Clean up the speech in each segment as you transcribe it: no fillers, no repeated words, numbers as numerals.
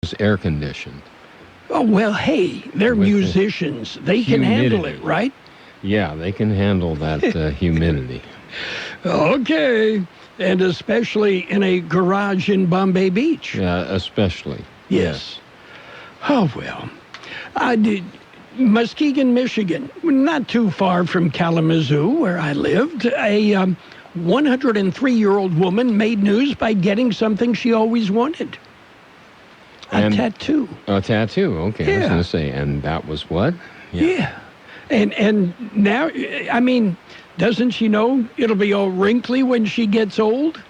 is air-conditioned. Oh, well, hey, they're With the musicians. They can handle it, humidity. right? Yeah, they can handle that humidity. Okay. And especially in a garage in Bombay Beach. Yeah, especially. Yes. Oh, well. Muskegon, Michigan, not too far from Kalamazoo, where I lived, a 103-year-old woman made news by getting something she always wanted. A tattoo. A tattoo, okay. I was Yeah. going to say, and that was what? Yeah. And now, I mean, doesn't she know it'll be all wrinkly when she gets old?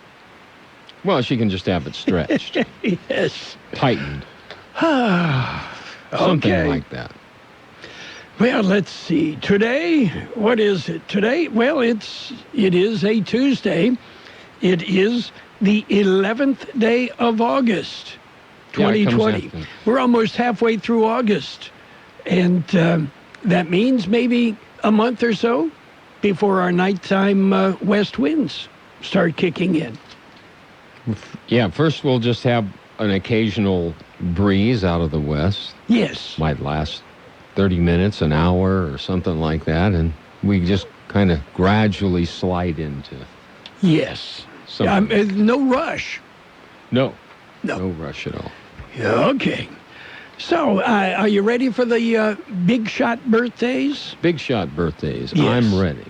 Well, she can just have it stretched, Yes. tightened, something Okay. like that. Well, let's see. Today, what is it? Today, well, it is a Tuesday. It is the 11th day of August, Yeah, it comes 2020. after. We're almost halfway through August. And that means maybe a month or so before our nighttime west winds start kicking in. Yeah, first we'll just have an occasional breeze out of the west. Yes. Might last 30 minutes, an hour, or something like that, and we just kind of gradually slide into Yes. something. No rush. No No. rush at all. Okay. So, are you ready for the big shot birthdays? Big shot birthdays. Yes. I'm ready.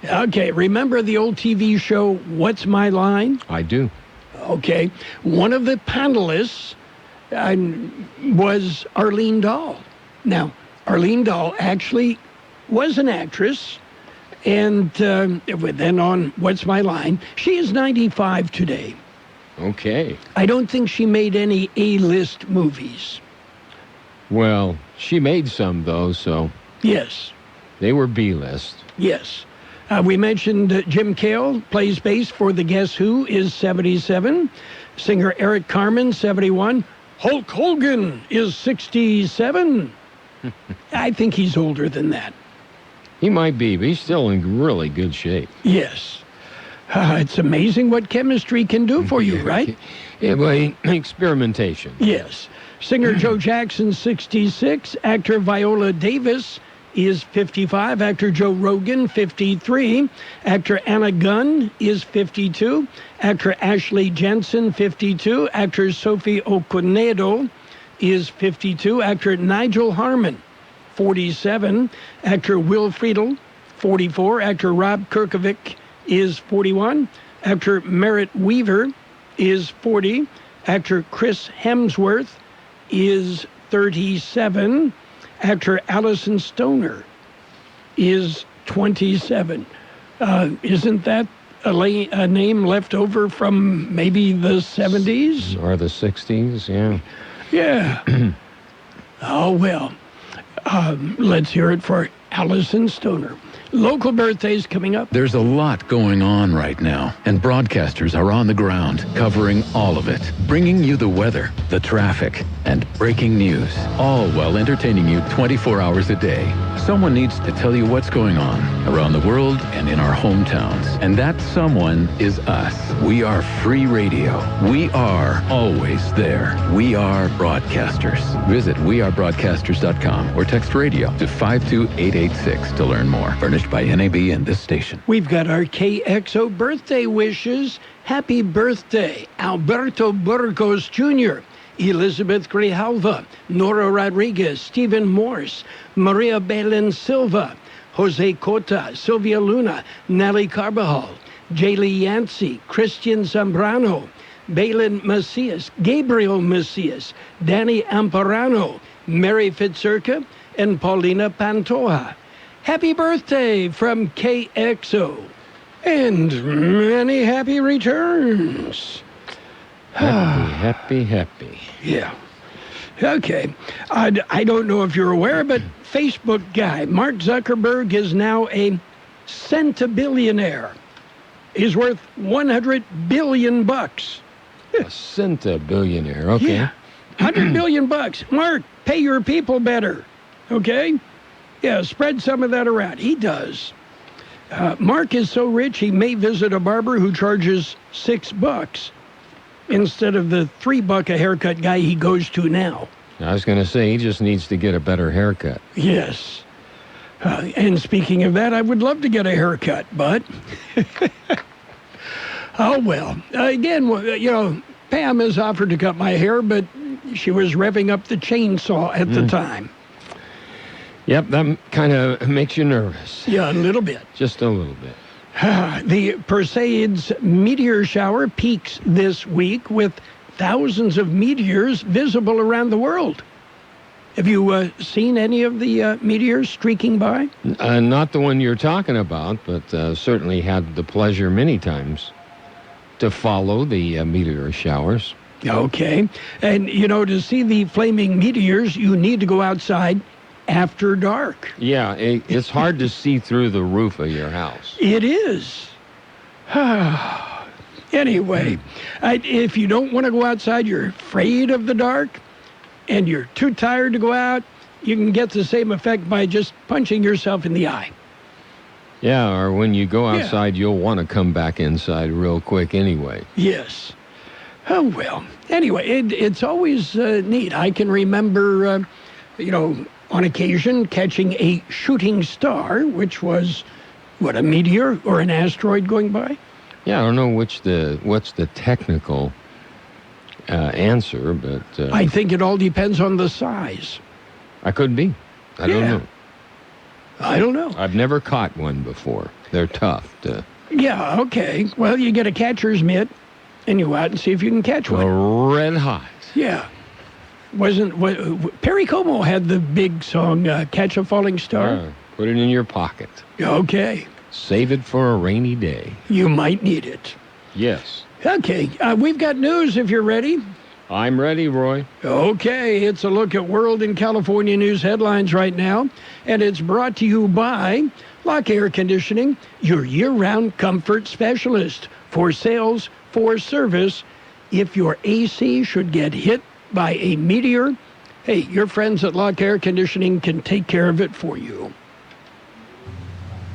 Okay. Remember the old TV show, What's My Line? I do. Okay. One of the panelists was Arlene Dahl. Now, Arlene Dahl actually was an actress. And then on What's My Line, she is 95 today. Okay. I don't think she made any A-list movies. Well, she made some, though, so Yes. they were B-list. Yes. We mentioned Jim Gale plays bass for the Guess Who, is 77. Singer Eric Carmen, 71. Hulk Hogan is 67. I think he's older than that. He might be, but he's still in really good shape. Yes. It's amazing what chemistry can do for you, right? Yeah, well, experimentation. Yes. Singer Joe Jackson, 66. Actor Viola Davis is 55. Actor Joe Rogan, 53. Actor Anna Gunn is 52. Actor Ashley Jensen, 52. Actor Sophie Okonedo is 52. Actor Nigel Harmon, 47. Actor Will Friedle, 44. Actor Rob Kirkovic is 41. Actor Merritt Weaver is 40. Actor Chris Hemsworth is 37. Actor Allison Stoner is 27. Isn't that a name left over from maybe the 70s? Or the 60s, yeah. Yeah. Oh, well. Let's hear it for Allison Stoner. Local birthdays coming up. There's a lot going on right now, and broadcasters are on the ground, covering all of it, bringing you the weather, the traffic, and breaking news, all while entertaining you 24 hours a day. Someone needs to tell you what's going on around the world and in our hometowns, and that someone is us. We are free radio. We are always there. We are broadcasters. Visit wearebroadcasters.com or text radio to 52886 to learn more. Furnished by NAB and this station. We've got our KXO birthday wishes. Happy birthday, Alberto Burgos Jr., Elizabeth Grijalva, Nora Rodriguez, Stephen Morse, Maria Belen Silva, Jose Cota, Sylvia Luna, Nelly Carbajal, Jaylee Yancey, Christian Zambrano, Balin Macias, Gabriel Macias, Danny Amparano, Mary Fitzurka, and Paulina Pantoja. Happy birthday from KXO. And many happy returns. Happy. Yeah. Okay. I don't know if you're aware, but Facebook guy Mark Zuckerberg is now a centibillionaire. He's worth $100 billion. A centibillionaire, okay. Yeah. $100 billion. Mark, pay your people better. Okay? Yeah, spread some of that around. He does. Mark is so rich he may visit a barber who charges $6. instead of the $3 a haircut guy he goes to now. I was going to say, he just needs to get a better haircut. Yes. And speaking of that, I would love to get a haircut, but... oh, well. Again, Pam has offered to cut my hair, but she was revving up the chainsaw at the time. Yep, that kind of makes you nervous. Yeah, a little bit. Just a little bit. The Perseids meteor shower peaks this week with thousands of meteors visible around the world. Have you seen any of the meteors streaking by? Not the one you're talking about, but certainly had the pleasure many times to follow the meteor showers. Okay. And, to see the flaming meteors, you need to go outside after dark. Yeah, it's hard to see through the roof of your house. It is. Anyway, if you don't want to go outside, you're afraid of the dark, and you're too tired to go out, you can get the same effect by just punching yourself in the eye. Yeah, or when you go outside, you'll want to come back inside real quick anyway. Yes. Oh, well. Anyway, it's always neat. I can remember, on occasion catching a shooting star, which was, a meteor or an asteroid going by? Yeah, I don't know what's the technical answer, but... I think it all depends on the size. I could be. I don't know. I don't know. I've never caught one before. They're tough to... Yeah, okay. Well, you get a catcher's mitt, and you go out and see if you can catch one. Red hot. Yeah. Perry Como had the big song, Catch a Falling Star? Put it in your pocket. Okay. Save it for a rainy day. You might need it. Yes. Okay. We've got news if you're ready. I'm ready, Roy. Okay. It's a look at world and California news headlines right now. And it's brought to you by Lock Air Conditioning, your year-round comfort specialist. For sales, for service. If your AC should get hit by a meteor, hey, your friends at Lock Air Conditioning can take care of it for you.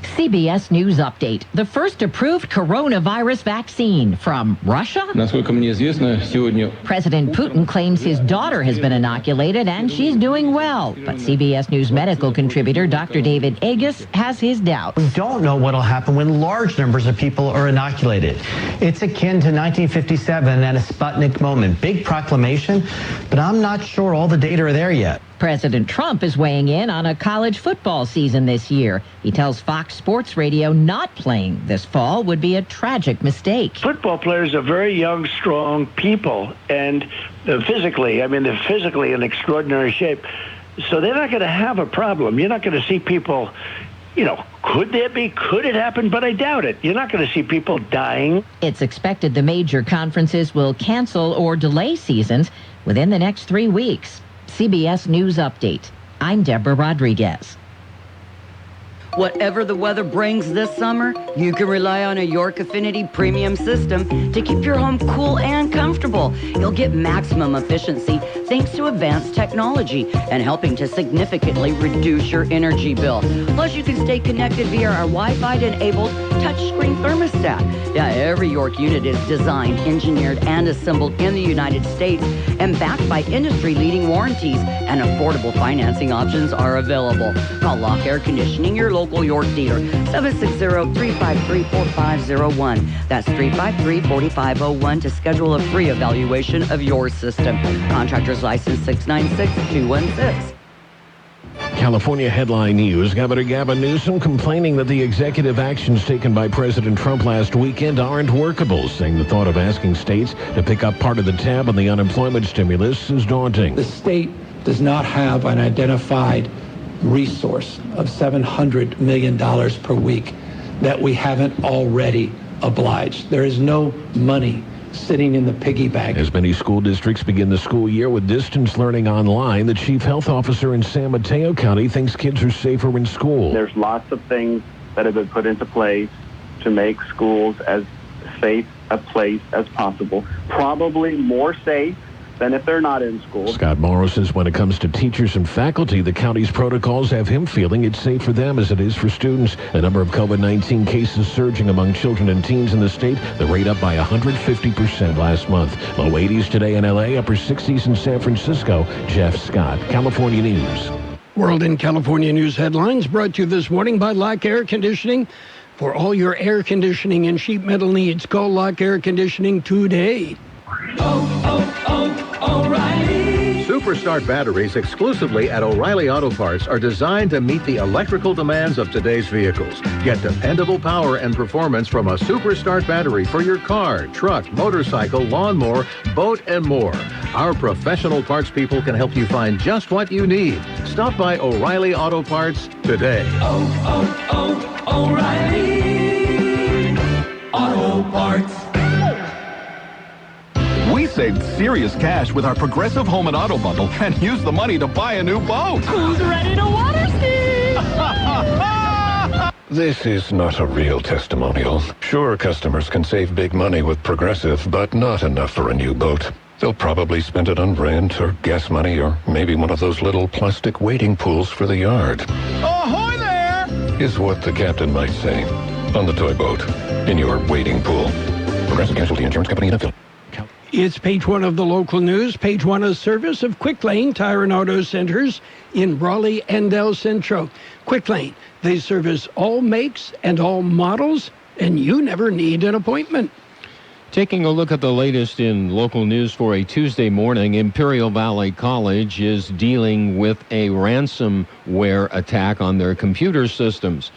CBS News Update. The first approved coronavirus vaccine from Russia? President Putin claims his daughter has been inoculated and she's doing well. But CBS News medical contributor Dr. David Agus has his doubts. We don't know what will happen when large numbers of people are inoculated. It's akin to 1957 and a Sputnik moment. Big proclamation, but I'm not sure all the data are there yet. President Trump is weighing in on a college football season this year. He tells Fox Sports Radio not playing this fall would be a tragic mistake. Football players are very young, strong people, and they're physically in extraordinary shape. So they're not going to have a problem. You're not going to see people, could it happen? But I doubt it. You're not going to see people dying. It's expected the major conferences will cancel or delay seasons within the next 3 weeks. CBS News Update. I'm Deborah Rodriguez. Whatever the weather brings this summer, you can rely on a York Affinity premium system to keep your home cool and comfortable. You'll get maximum efficiency thanks to advanced technology and helping to significantly reduce your energy bill. Plus, you can stay connected via our Wi-Fi-enabled touchscreen thermostat. Yeah, every York unit is designed, engineered, and assembled in the United States and backed by industry-leading warranties, and affordable financing options are available. Call Lock Air Conditioning, your local York dealer, 760-353-4501. That's 353-4501 to schedule a free evaluation of your system. Contractor's license 696-216. California headline news. Governor Gavin Newsom complaining that the executive actions taken by President Trump last weekend aren't workable, saying the thought of asking states to pick up part of the tab on the unemployment stimulus is daunting. The state does not have an identified resource of $700 million per week that we haven't already obliged. There is no money sitting in the piggy bank. As many school districts begin the school year with distance learning online, the chief health officer in San Mateo County thinks kids are safer in school. There's lots of things that have been put into place to make schools as safe a place as possible. Probably more safe than if they're not in school. Scott Morrow says when it comes to teachers and faculty, the county's protocols have him feeling it's safe for them as it is for students. The number of COVID-19 cases surging among children and teens in the state, the rate up by 150% last month. Low 80s today in L.A., upper 60s in San Francisco. Jeff Scott, California News. World in California News headlines brought to you this morning by Lock Air Conditioning. For all your air conditioning and sheet metal needs, call Lock Air Conditioning today. O'Reilly. Superstart batteries exclusively at O'Reilly Auto Parts are designed to meet the electrical demands of today's vehicles. Get dependable power and performance from a Superstart battery for your car, truck, motorcycle, lawnmower, boat, and more. Our professional parts people can help you find just what you need. Stop by O'Reilly Auto Parts today. O'Reilly Auto Parts. We saved serious cash with our Progressive Home and Auto Bundle and used the money to buy a new boat. Who's ready to water ski? This is not a real testimonial. Sure, customers can save big money with Progressive, but not enough for a new boat. They'll probably spend it on rent or gas money or maybe one of those little plastic wading pools for the yard. Ahoy there! Is what the captain might say. On the toy boat. In your wading pool. Progressive Casualty Insurance Company in Philly. It's page one of the local news. Page one is service of Quick Lane Tire and Auto Centers in Brawley and El Centro. Quick Lane, they service all makes and all models, and you never need an appointment. Taking a look at the latest in local news for a Tuesday morning, Imperial Valley College is dealing with a ransomware attack on their computer systems.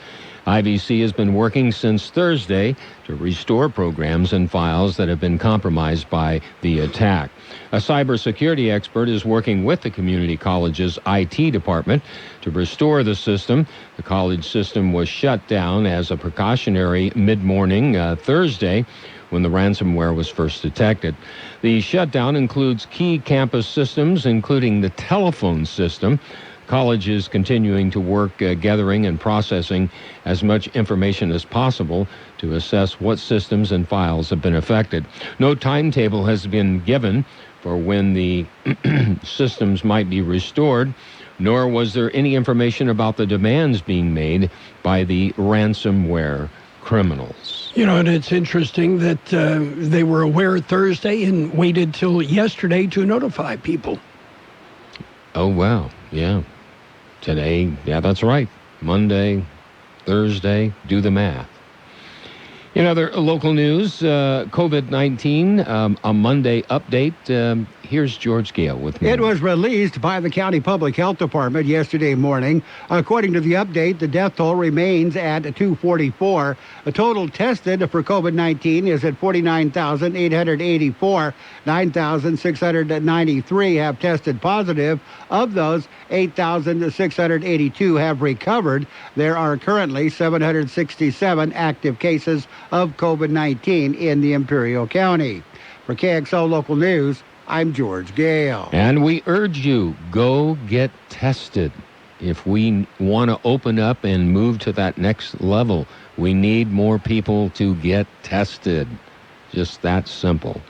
IVC has been working since Thursday to restore programs and files that have been compromised by the attack. A cybersecurity expert is working with the community college's IT department to restore the system. The college system was shut down as a precautionary mid-morning Thursday when the ransomware was first detected. The shutdown includes key campus systems, including the telephone system. College is continuing to work gathering and processing as much information as possible to assess what systems and files have been affected. No timetable has been given for when the systems might be restored, nor was there any information about the demands being made by the ransomware criminals. You know, and it's interesting that they were aware Thursday and waited till yesterday to notify people. Oh, wow. Yeah. Today, yeah, that's right. Monday, Thursday, do the math. In other local news, COVID-19, a Monday update. Here's George Gale with me. It was released by the County Public Health Department yesterday morning. According to the update, the death toll remains at 244. The total tested for COVID-19 is at 49,884. 9,693 have tested positive. Of those, 8,682 have recovered. There are currently 767 active cases of COVID-19 in the Imperial County. For KXO Local News, I'm George Gale. And we urge you, go get tested. If we want to open up and move to that next level, we need more people to get tested. Just that simple.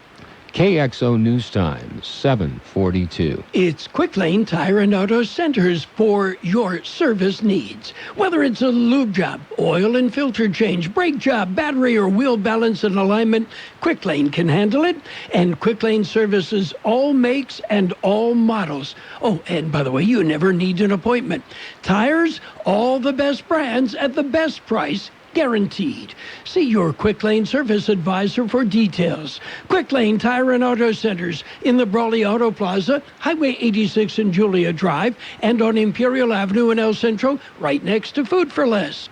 KXO News Time, 7:42. It's Quick Lane Tire and Auto Centers for your service needs. Whether it's a lube job, oil and filter change, brake job, battery or wheel balance and alignment, Quick Lane can handle it. And Quick Lane services all makes and all models. Oh, and by the way, you never need an appointment. Tires, all the best brands at the best price. Guaranteed. See your Quick Lane service advisor for details. Quick Lane Tire and Auto Centers in the Brawley Auto Plaza, Highway 86 and Julia Drive, and on Imperial Avenue in El Centro, right next to Food for Less.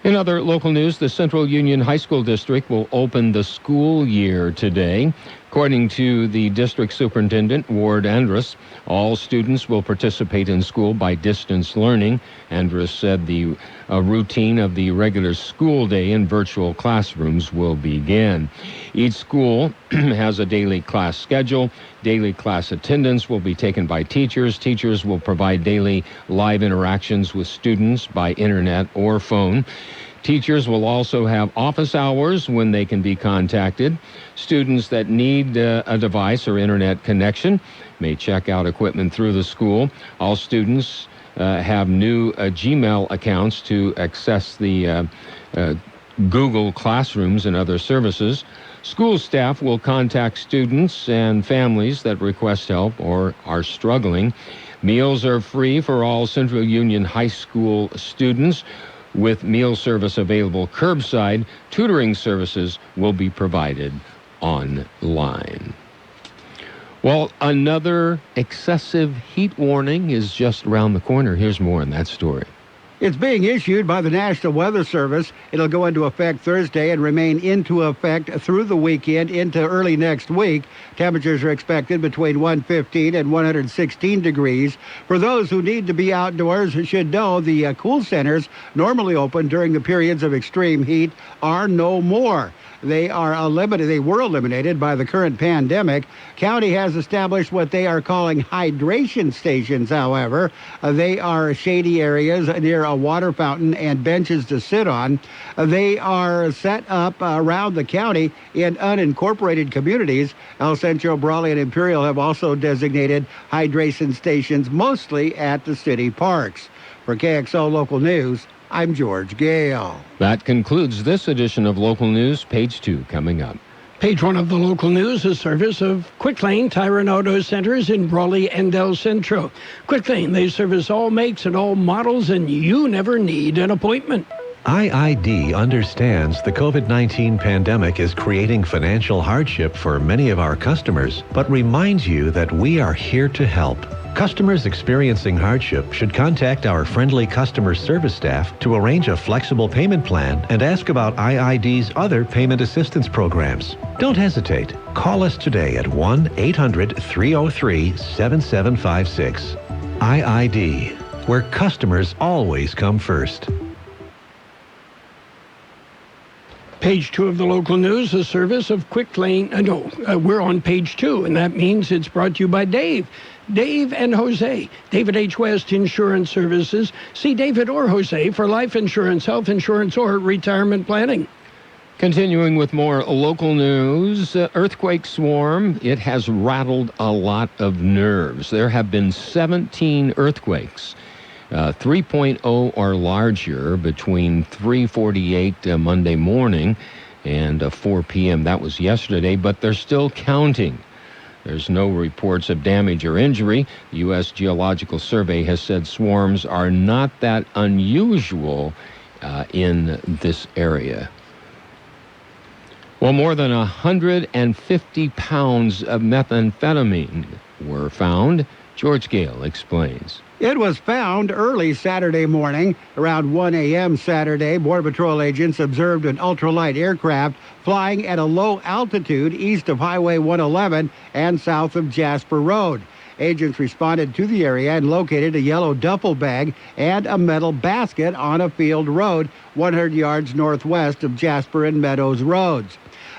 In other local news, the Central Union High School District will open the school year today. According to the district superintendent, Ward Andrus, all students will participate in school by distance learning. Andrus said the routine of the regular school day in virtual classrooms will begin. Each school has a daily class schedule. Daily class attendance will be taken by teachers. Teachers will provide daily live interactions with students by internet or phone. Teachers will also have office hours when they can be contacted. Students that need a device or internet connection may check out equipment through the school. All students have new Gmail accounts to access the Google Classrooms and other services. School staff will contact students and families that request help or are struggling. Meals are free for all Central Union High School students. With meal service available curbside, tutoring services will be provided online. Well, another excessive heat warning is just around the corner. Here's more on that story. It's being issued by the National Weather Service. It'll go into effect Thursday and remain into effect through the weekend into early next week. Temperatures are expected between 115 and 116 degrees. For those who need to be outdoors should know the cool centers normally open during the periods of extreme heat are no more. They were eliminated by the current pandemic. County has established what they are calling hydration stations, however. They are shady areas near a water fountain and benches to sit on. They are set up around the county in unincorporated communities. El Centro, Brawley, and Imperial have also designated hydration stations, mostly at the city parks. For KXO Local News, I'm George Gale. That concludes this edition of Local News. Page 2 coming up. Page 1 of the local news, a service of Quick Lane Tire and Auto Centers in Brawley and El Centro. Quick Lane, they service all makes and all models, and you never need an appointment. IID understands the COVID-19 pandemic is creating financial hardship for many of our customers, but reminds you that we are here to help. Customers experiencing hardship should contact our friendly customer service staff to arrange a flexible payment plan and ask about IID's other payment assistance programs. Don't hesitate. Call us today at 1-800-303-7756. IID, where customers always come first. Page 2 of the local news, a service of Quick Lane. We're on page 2, and that means it's brought to you by Dave. Dave and Jose, David H. West Insurance Services. See David or Jose for life insurance, health insurance, or retirement planning. Continuing with more local news, earthquake swarm, it has rattled a lot of nerves. There have been 17 earthquakes, 3.0 or larger between 3:48 Monday morning and 4 p.m. That was yesterday, but they're still counting. There's no reports of damage or injury. The U.S. Geological Survey has said swarms are not that unusual in this area. Well, more than 150 pounds of methamphetamine were found. George Gale explains. It was found early Saturday morning. Around 1 a.m. Saturday, Border Patrol agents observed an ultralight aircraft flying at a low altitude east of Highway 111 and south of Jasper Road. Agents responded to the area and located a yellow duffel bag and a metal basket on a field road 100 yards northwest of Jasper and Meadows Roads.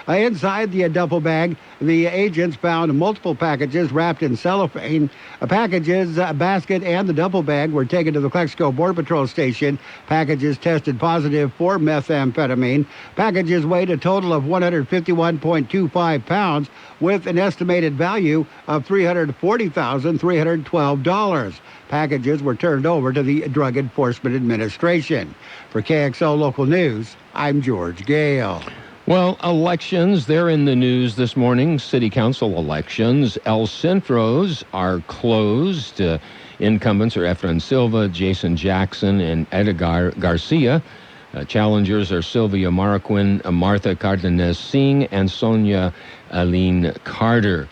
Inside the duffel bag, the agents found multiple packages wrapped in cellophane. Packages, a basket, and the duffel bag were taken to the Kxo Border Patrol station. Packages tested positive for methamphetamine. Packages weighed a total of 151.25 pounds with an estimated value of $340,312. Packages were turned over to the Drug Enforcement Administration. For KXO Local News, I'm George Gale. Well, elections, they're in the news this morning. City Council elections. El Centros are closed. Incumbents are Efrain Silva, Jason Jackson, and Edgar Garcia. Challengers are Sylvia Marroquin, Martha Cardenas Singh, and Sonia Aline Carter.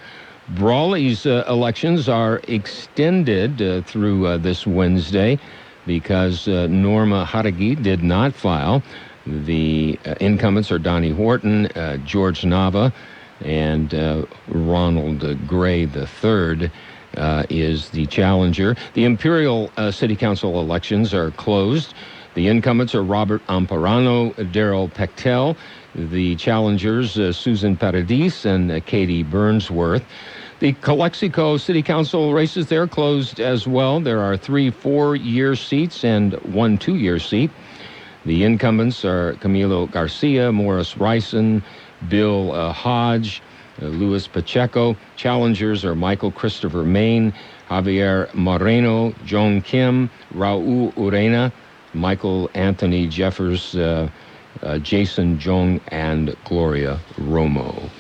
Brawley's elections are extended through this Wednesday because Norma Haragi did not file. The incumbents are Donnie Horton, George Nava, and Ronald Gray III is the challenger. The Imperial City Council elections are closed. The incumbents are Robert Amparano, Daryl Pechtel. The challengers, Susan Paradis and Katie Burnsworth. The Calexico City Council races, they're closed as well. There are 3 4-year seats and 1 2-year seat. The incumbents are Camilo Garcia, Morris Ryson, Bill Hodge, Luis Pacheco. Challengers are Michael Christopher Maine, Javier Moreno, Joan Kim, Raul Urena, Michael Anthony Jeffers, Jason Jong, and Gloria Romo.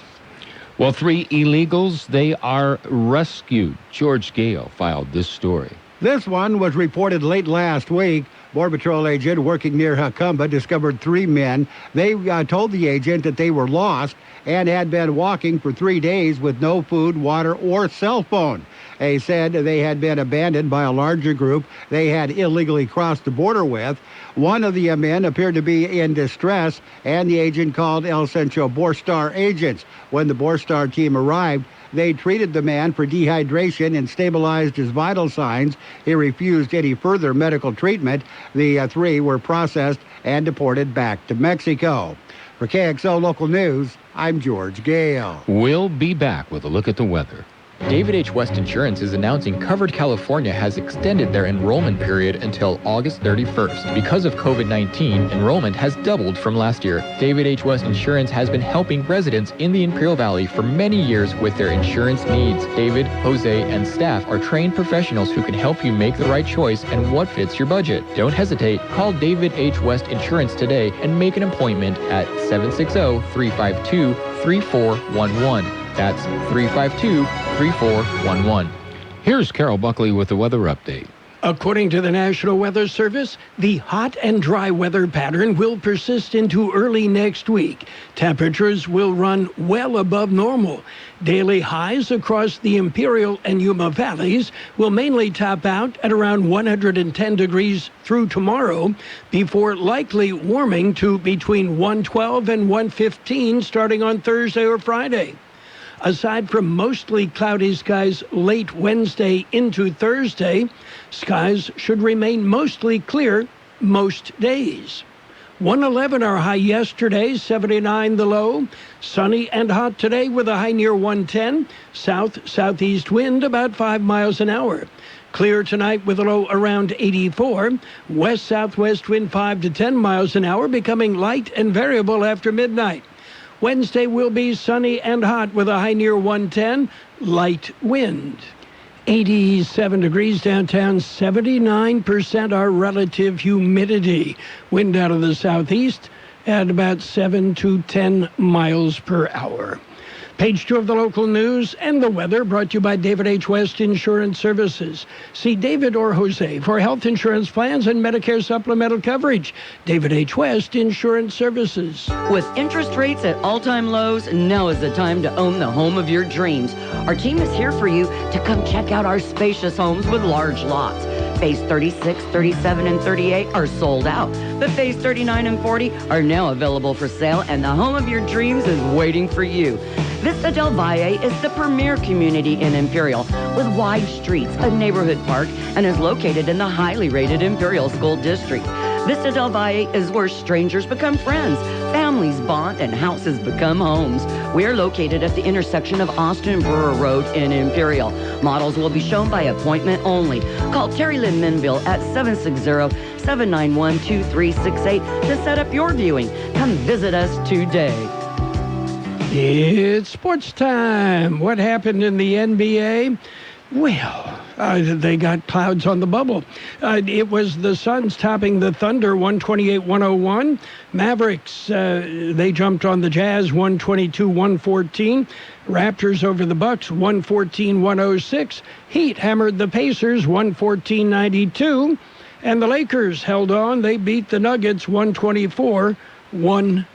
Well, 3 illegals, they are rescued. George Gale filed this story. This one was reported late last week. Border Patrol agent working near Jacumba discovered 3 men. They told the agent that they were lost and had been walking for 3 days with no food, water, or cell phone. They said they had been abandoned by a larger group they had illegally crossed the border with. One of the men appeared to be in distress, and the agent called El Centro Borstar agents. When the Borstar team arrived, they treated the man for dehydration and stabilized his vital signs. He refused any further medical treatment. The 3 were processed and deported back to Mexico. For KXO Local News, I'm George Gale. We'll be back with a look at the weather. David H. West Insurance is announcing Covered California has extended their enrollment period until August 31st. Because of COVID-19, enrollment has doubled from last year. David H. West Insurance has been helping residents in the Imperial Valley for many years with their insurance needs. David, Jose, and staff are trained professionals who can help you make the right choice and what fits your budget. Don't hesitate. Call David H. West Insurance today and make an appointment at 760-352-3411. That's 352-3411. Here's Carol Buckley with the weather update. According to the National Weather Service, the hot and dry weather pattern will persist into early next week. Temperatures will run well above normal. Daily highs across the Imperial and Yuma valleys will mainly top out at around 110 degrees through tomorrow, before likely warming to between 112 and 115 starting on Thursday or Friday. Aside from mostly cloudy skies late Wednesday into Thursday, skies should remain mostly clear most days. 111 our high yesterday, 79 the low. Sunny and hot today with a high near 110. South-southeast wind about 5 miles an hour. Clear tonight with a low around 84. West-southwest wind 5 to 10 miles an hour, becoming light and variable after midnight. Wednesday will be sunny and hot with a high near 110, light wind. 87 degrees downtown, 79% our relative humidity. Wind out of the southeast at about 7 to 10 miles per hour. Page 2 of the local news and the weather brought to you by David H. West Insurance Services. See David or Jose for health insurance plans and Medicare supplemental coverage. David H. West Insurance Services. With interest rates at all-time lows, now is the time to own the home of your dreams. Our team is here for you to come check out our spacious homes with large lots. Phase 36, 37, and 38 are sold out. But Phase 39 and 40 are now available for sale, and the home of your dreams is waiting for you. Vista del Valle is the premier community in Imperial, with wide streets, a neighborhood park, and is located in the highly rated Imperial School District. Vista del Valle is where strangers become friends, families bond, and houses become homes. We are located at the intersection of Austin Brewer Road in Imperial. Models will be shown by appointment only. Call Terry Lynn Minville at 760-791-2368 to set up your viewing. Come visit us today. It's sports time. What happened in the NBA? Well, they got clouds on the bubble. It was the Suns topping the Thunder 128-101. Mavericks, they jumped on the Jazz 122-114. Raptors over the Bucks 114-106. Heat hammered the Pacers 114-92. And the Lakers held on. They beat the Nuggets 124-121.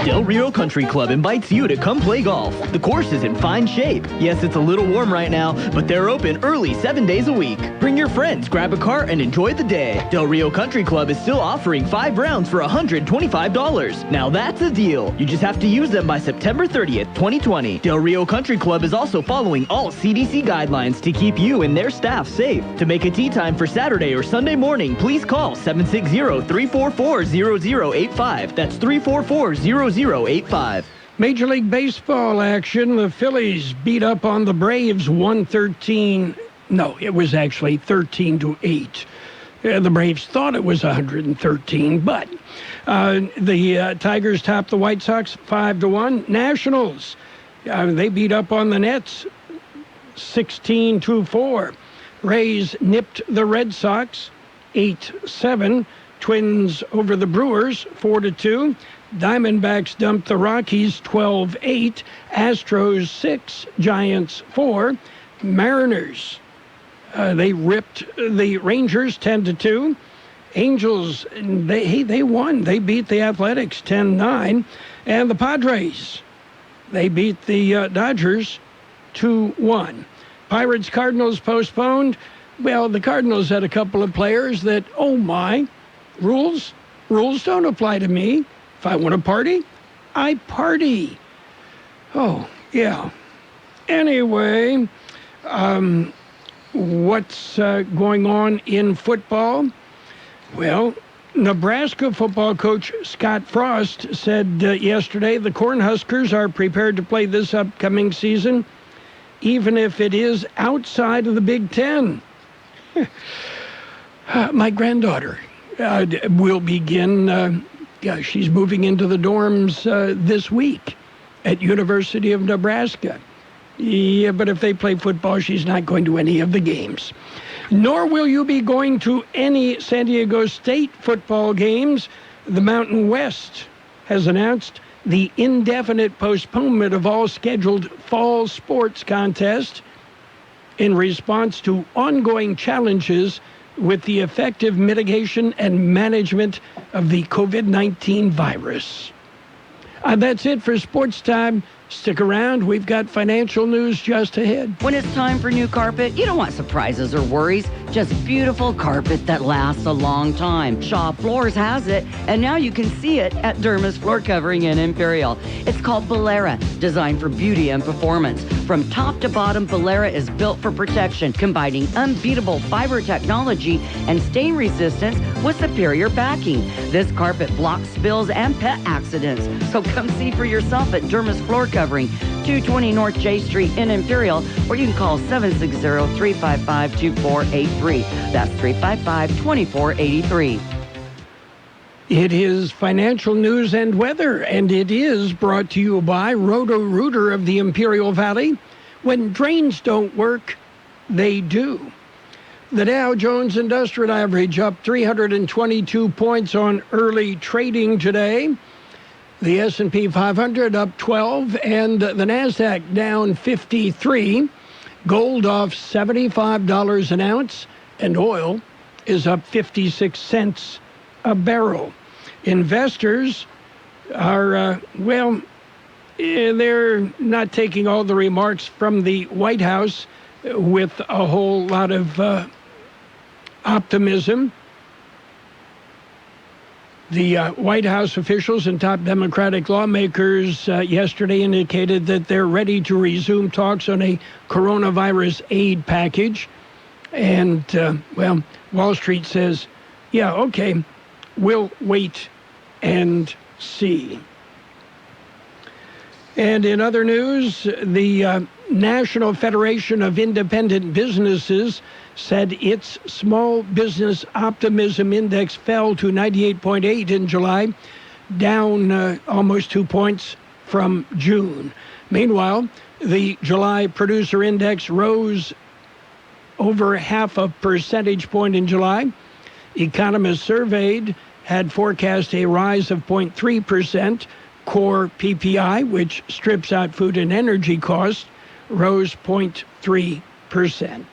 Del Rio Country Club invites you to come play golf. The course is in fine shape. Yes, it's a little warm right now, but they're open early 7 days a week. Bring your friends, grab a cart, and enjoy the day. Del Rio Country Club is still offering 5 rounds for $125. Now that's a deal. You just have to use them by September 30th, 2020. Del Rio Country Club is also following all CDC guidelines to keep you and their staff safe. To make a tee time for Saturday or Sunday morning, please call 760-344-0085. That's 344-0085. Major League Baseball action. The Phillies beat up on the Braves 13-8. The Braves thought it was 113, but the Tigers topped the White Sox 5-1. Nationals, they beat up on the Nets 16-4. Rays nipped the Red Sox 8-7. Twins over the Brewers 4-2. Diamondbacks dumped the Rockies 12-8. Astros 6, Giants 4. Mariners, they ripped the Rangers 10-2. Angels, they won. They beat the Athletics 10-9. And the Padres, they beat the Dodgers 2-1. Pirates Cardinals postponed. Well, the Cardinals had a couple of players that, oh my, rules don't apply to me. If I want to party, I party. Oh, yeah. Anyway, what's going on in football? Well, Nebraska football coach Scott Frost said yesterday the Cornhuskers are prepared to play this upcoming season, even if it is outside of the Big Ten. My granddaughter will begin, she's moving into the dorms this week at University of Nebraska. Yeah, but if they play football, she's not going to any of the games. Nor will you be going to any San Diego State football games. The Mountain West has announced the indefinite postponement of all scheduled fall sports contests in response to ongoing challenges with the effective mitigation and management of the COVID-19 virus. That's it for Sports Time. Stick around. We've got financial news just ahead. When it's time for new carpet, you don't want surprises or worries. Just beautiful carpet that lasts a long time. Shaw Floors has it, and now you can see it at Derma's Floor Covering in Imperial. It's called Bolera, designed for beauty and performance. From top to bottom, Bolera is built for protection, combining unbeatable fiber technology and stain resistance with superior backing. This carpet blocks spills and pet accidents. So come see for yourself at Derma's Floor Covering, 220 North J Street in Imperial, or you can call 760-355-2483. That's 355-2483. It is financial news and weather, and it is brought to you by Roto-Rooter of the Imperial Valley. When drains don't work, they do. The Dow Jones Industrial Average up 322 points on early trading today. The S&P 500 up 12, and the NASDAQ down 53. Gold off $75 an ounce, and oil is up 56 cents a barrel. Investors are, they're not taking all the remarks from the White House with a whole lot of optimism. The White House officials and top Democratic lawmakers yesterday indicated that they're ready to resume talks on a coronavirus aid package. And, Wall Street says, yeah, okay, we'll wait and see. And in other news, the National Federation of Independent Businesses said its Small Business Optimism Index fell to 98.8 in July, down almost 2 points from June. Meanwhile, the July Producer Index rose over 0.5 percentage point in July. Economists surveyed had forecast a rise of 0.3%. Core PPI, which strips out food and energy costs, rose 0.3%.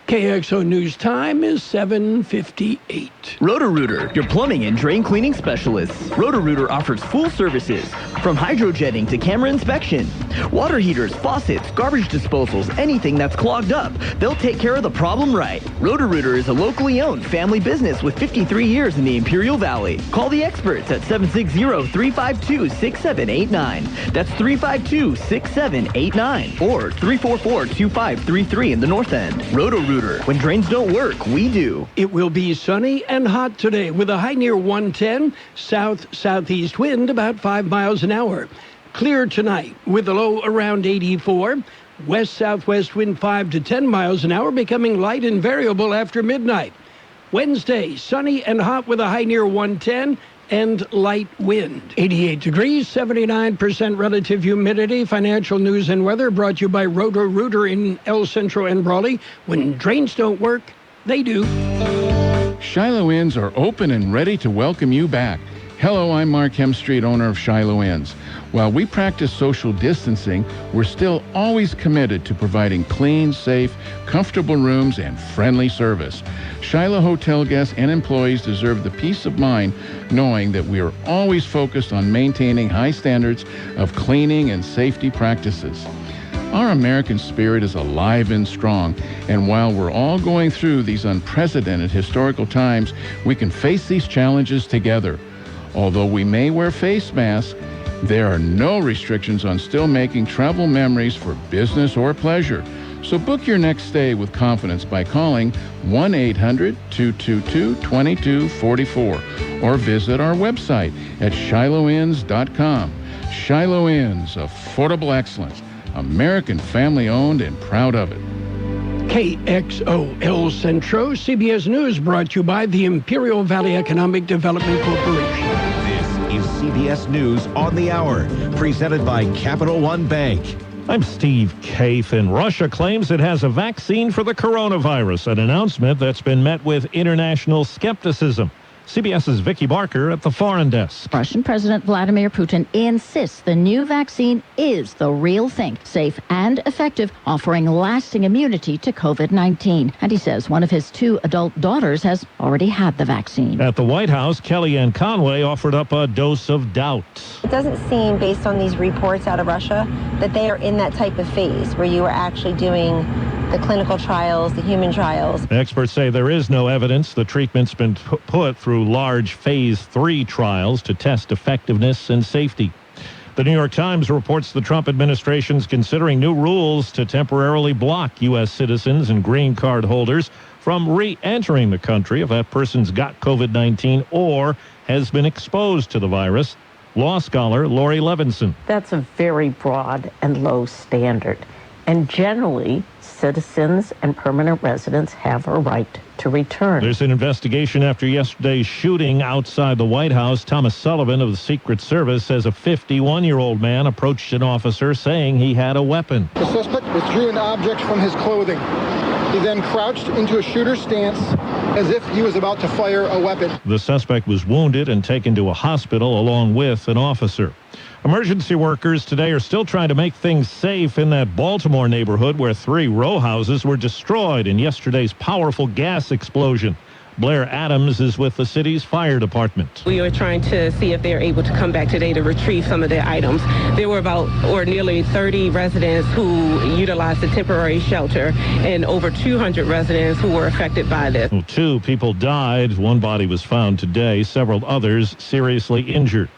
KXO News time is 7:58. Roto-Rooter, your plumbing and drain cleaning specialists. Roto-Rooter offers full services, from hydrojetting to camera inspection. Water heaters, faucets, garbage disposals, anything that's clogged up, they'll take care of the problem right. Roto-Rooter is a locally owned family business with 53 years in the Imperial Valley. Call the experts at 760-352-6789. That's 352-6789 or 344-2533 in the North End. Roto-Rooter. When drains don't work, we do. It will be sunny and hot today with a high near 110, south-southeast wind about 5 miles an hour. Clear tonight with a low around 84. West-southwest wind 5 to 10 miles an hour, becoming light and variable after midnight. Wednesday, sunny and hot with a high near 110 and light wind. 88 degrees, 79% relative humidity. Financial news and weather brought to you by Roto-Rooter in El Centro and Brawley. When drains don't work, they do. Shiloh Inns are open and ready to welcome you back. Hello, I'm Mark Hemstreet, owner of Shiloh Inns. While we practice social distancing, we're still always committed to providing clean, safe, comfortable rooms and friendly service. Shiloh hotel guests and employees deserve the peace of mind knowing that we are always focused on maintaining high standards of cleaning and safety practices. Our American spirit is alive and strong, and while we're all going through these unprecedented historical times, we can face these challenges together. Although we may wear face masks, there are no restrictions on still making travel memories for business or pleasure. So book your next stay with confidence by calling 1-800-222-2244 or visit our website at shilohinns.com. Shiloh Inns, affordable excellence. American family-owned and proud of it. KXO El Centro, CBS News, brought to you by the Imperial Valley Economic Development Corporation. This is CBS News on the Hour, presented by Capital One Bank. I'm Steve Kathan. Russia claims it has a vaccine for the coronavirus, an announcement that's been met with international skepticism. CBS's Vicki Barker at the Foreign Desk. Russian President Vladimir Putin insists the new vaccine is the real thing, safe and effective, offering lasting immunity to COVID-19. And he says one of his 2 adult daughters has already had the vaccine. At the White House, Kellyanne Conway offered up a dose of doubt. It doesn't seem, based on these reports out of Russia, that they are in that type of phase where you are actually doing the clinical trials, the human trials. Experts say there is no evidence the treatment's been put through large phase 3 trials to test effectiveness and safety. The New York Times reports the Trump administration's considering new rules to temporarily block U.S. citizens and green card holders from re-entering the country if that person's got COVID-19 or has been exposed to the virus. Law scholar Lori Levinson. That's a very broad and low standard. And generally, citizens and permanent residents have a right to return. There's an investigation after yesterday's shooting outside the White House. Thomas Sullivan of the Secret Service says a 51-year-old man approached an officer saying he had a weapon. The suspect withdrew an object from his clothing. He then crouched into a shooter's stance as if he was about to fire a weapon. The suspect was wounded and taken to a hospital along with an officer. Emergency workers today are still trying to make things safe in that Baltimore neighborhood where 3 row houses were destroyed in yesterday's powerful gas explosion. Blair Adams is with the city's fire department. We are trying to see if they're able to come back today to retrieve some of their items. There were nearly 30 residents who utilized the temporary shelter and over 200 residents who were affected by this. 2 people died. 1 body was found today. Several others seriously injured.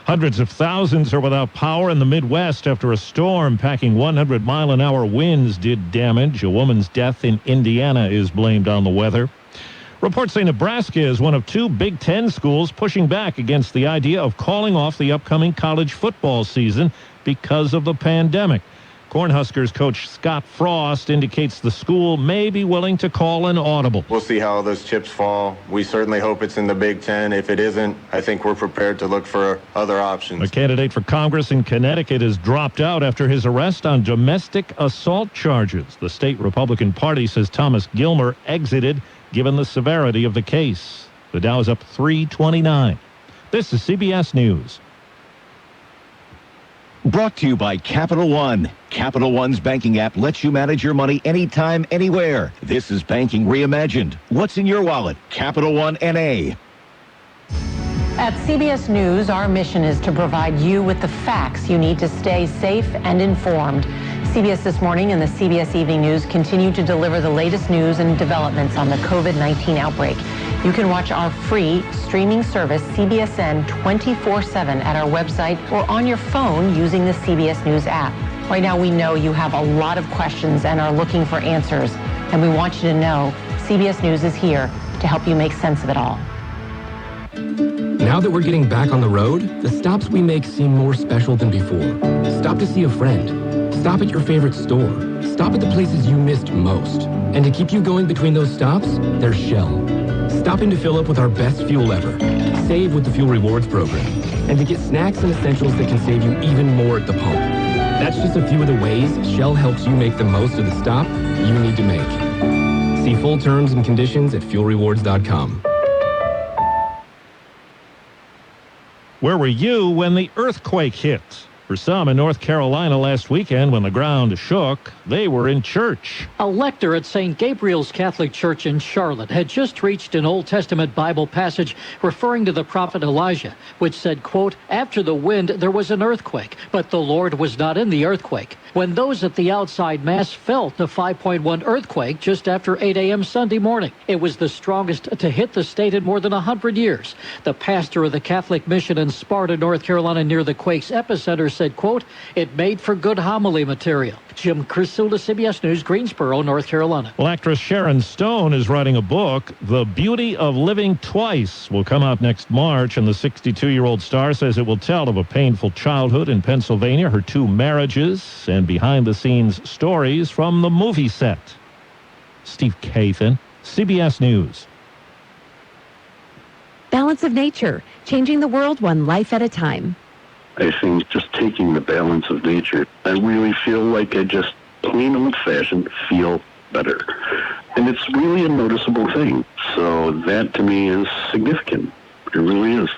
Hundreds of thousands are without power in the Midwest after a storm packing 100-mile-an-hour winds did damage. A woman's death in Indiana is blamed on the weather. Reports say Nebraska is one of 2 Big Ten schools pushing back against the idea of calling off the upcoming college football season because of the pandemic. Cornhuskers coach Scott Frost indicates the school may be willing to call an audible. We'll see how those chips fall. We certainly hope it's in the Big Ten. If it isn't, I think we're prepared to look for other options. A candidate for Congress in Connecticut has dropped out after his arrest on domestic assault charges. The state Republican Party says Thomas Gilmer exited given the severity of the case. The Dow is up 329. This is CBS News. Brought to you by Capital One. Capital One's banking app lets you manage your money anytime, anywhere. This is banking reimagined. What's in your wallet? Capital One N.A. At CBS News, our mission is to provide you with the facts you need to stay safe and informed. CBS This Morning and the CBS Evening News continue to deliver the latest news and developments on the COVID-19 outbreak. You can watch our free streaming service, CBSN, 24/7 at our website or on your phone using the CBS News app. Right now, we know you have a lot of questions and are looking for answers, and we want you to know CBS News is here to help you make sense of it all. Now that we're getting back on the road, the stops we make seem more special than before. Stop to see a friend. Stop at your favorite store. Stop at the places you missed most. And to keep you going between those stops, there's Shell. Stop in to fill up with our best fuel ever. Save with the Fuel Rewards program. And to get snacks and essentials that can save you even more at the pump. That's just a few of the ways Shell helps you make the most of the stop you need to make. See full terms and conditions at fuelrewards.com. Where were you when the earthquake hit? For some in North Carolina last weekend, when the ground shook, they were in church. A lector at St. Gabriel's Catholic Church in Charlotte had just reached an Old Testament Bible passage referring to the prophet Elijah, which said, quote, "After the wind there was an earthquake, but the Lord was not in the earthquake." When those at the outside Mass felt the 5.1 earthquake just after 8 a.m. Sunday morning. It was the strongest to hit the state in more than 100 years. The pastor of the Catholic mission in Sparta, North Carolina, near the quake's epicenter, said, quote, "It made for good homily material." Jim Crisula, CBS News, Greensboro, North Carolina. Well, actress Sharon Stone is writing a book. The Beauty of Living Twice will come out next March, and the 62-year-old star says it will tell of a painful childhood in Pennsylvania, her 2 marriages, and behind-the-scenes stories from the movie set. Steve Kathan, CBS News. Balance of nature, changing the world one life at a time. I think just taking the balance of nature, I really feel like I just plain old-fashioned feel better. And it's really a noticeable thing. So that to me is significant. It really is.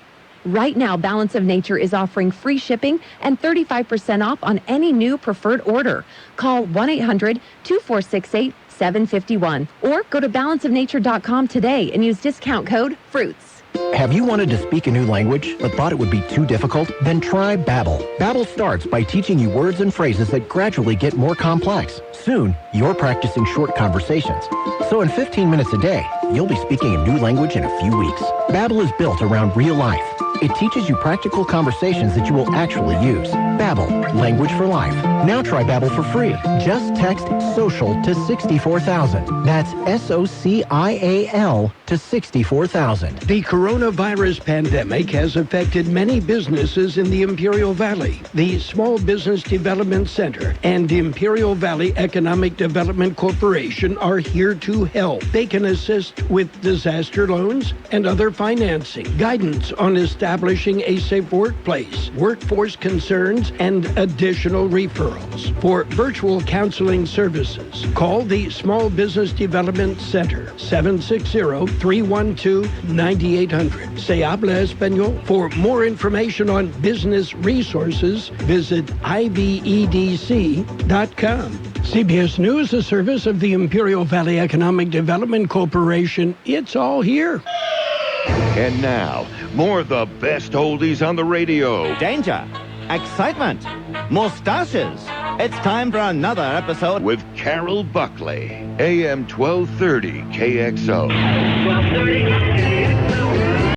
Right now, Balance of Nature is offering free shipping and 35% off on any new preferred order. Call 1-800-2468-751 or go to balanceofnature.com today and use discount code FRUITS. Have you wanted to speak a new language but thought it would be too difficult? Then try Babbel. Babbel starts by teaching you words and phrases that gradually get more complex. Soon, you're practicing short conversations. So in 15 minutes a day, you'll be speaking a new language in a few weeks. Babbel is built around real life. It teaches you practical conversations that you will actually use. Babbel, language for life. Now try Babbel for free. Just text SOCIAL to 64,000. That's SOCIAL to 64,000. The coronavirus pandemic has affected many businesses in the Imperial Valley. The Small Business Development Center and Imperial Valley Economic Development Corporation are here to help. They can assist with disaster loans and other financing, guidance on establishing a safe workplace, workforce concerns, and additional referrals. For virtual counseling services, call the Small Business Development Center, 760-312-9800. Se habla español. For more information on business resources, visit ivedc.com. CBS News, a service of the Imperial Valley Economic Development Corporation. It's all here. And now, more of the best oldies on the radio. Danger, excitement, mustaches. It's time for another episode with Carroll Buckley, AM 1230 KXO. 1230.